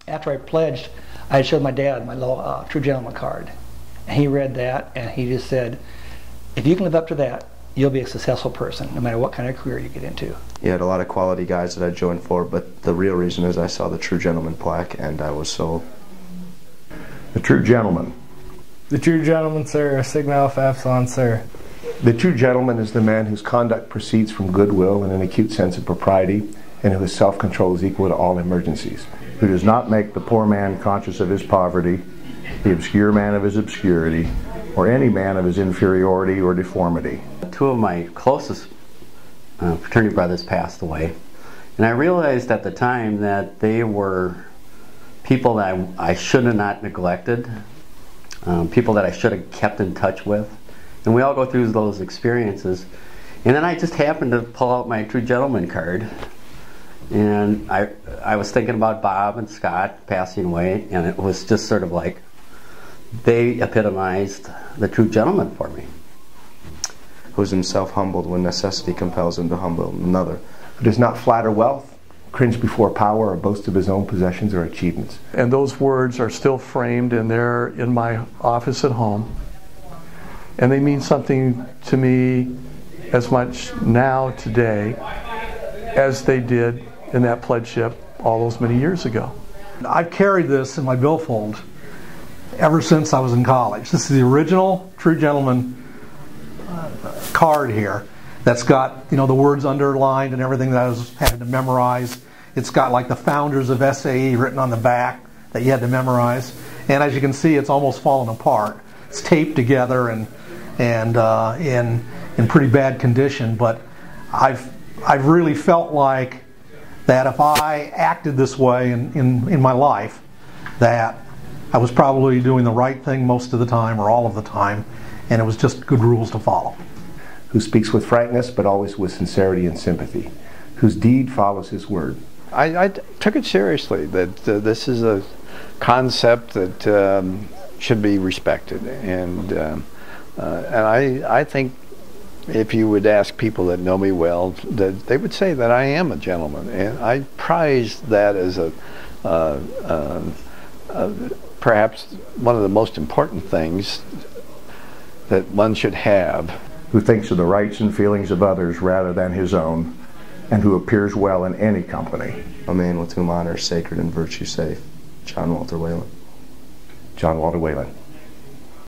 After I pledged, I showed my dad my little True Gentleman card. And he read that, and he just said, if you can live up to that, you'll be a successful person, no matter what kind of career you get into. He had a lot of quality guys that I joined for, but the real reason is I saw the True Gentleman plaque, and I was sold. The True Gentleman. The True Gentleman, sir. Sigma Alpha Epsilon, sir. The True Gentleman is the man whose conduct proceeds from goodwill and an acute sense of propriety, and whose self-control is equal to all emergencies. Who does not make the poor man conscious of his poverty, the obscure man of his obscurity, or any man of his inferiority or deformity. Two of my closest fraternity brothers passed away, and I realized at the time that they were people that I should have not neglected, people that I should have kept in touch with, and we all go through those experiences. And then I just happened to pull out my True Gentleman card, and I was thinking about Bob and Scott passing away, and it was just sort of like they epitomized the True Gentleman for me. Who's himself humbled when necessity compels him to humble another. Who does not flatter wealth, cringe before power, or boast of his own possessions or achievements. And those words are still framed, and they're in my office at home. And they mean something to me as much now, today, as they did in that pledgeship all those many years ago. I've carried this in my billfold ever since I was in college. This is the original True Gentleman card here that's got, you know, the words underlined and everything that I was having to memorize. It's got like the founders of SAE written on the back that you had to memorize. And as you can see, it's almost fallen apart. It's taped together and in pretty bad condition. But I've really felt like that if I acted this way in my life, that I was probably doing the right thing most of the time or all of the time, and it was just good rules to follow. Who speaks with frankness but always with sincerity and sympathy. Whose deed follows his word. I took it seriously, that this is a concept that should be respected, and I think if you would ask people that know me well, that they would say that I am a gentleman, and I prize that as perhaps one of the most important things that one should have. Who thinks of the rights and feelings of others rather than his own, and who appears well in any company. A man with whom honor is sacred and virtue safe. John Walter Whalen. John Walter Whalen.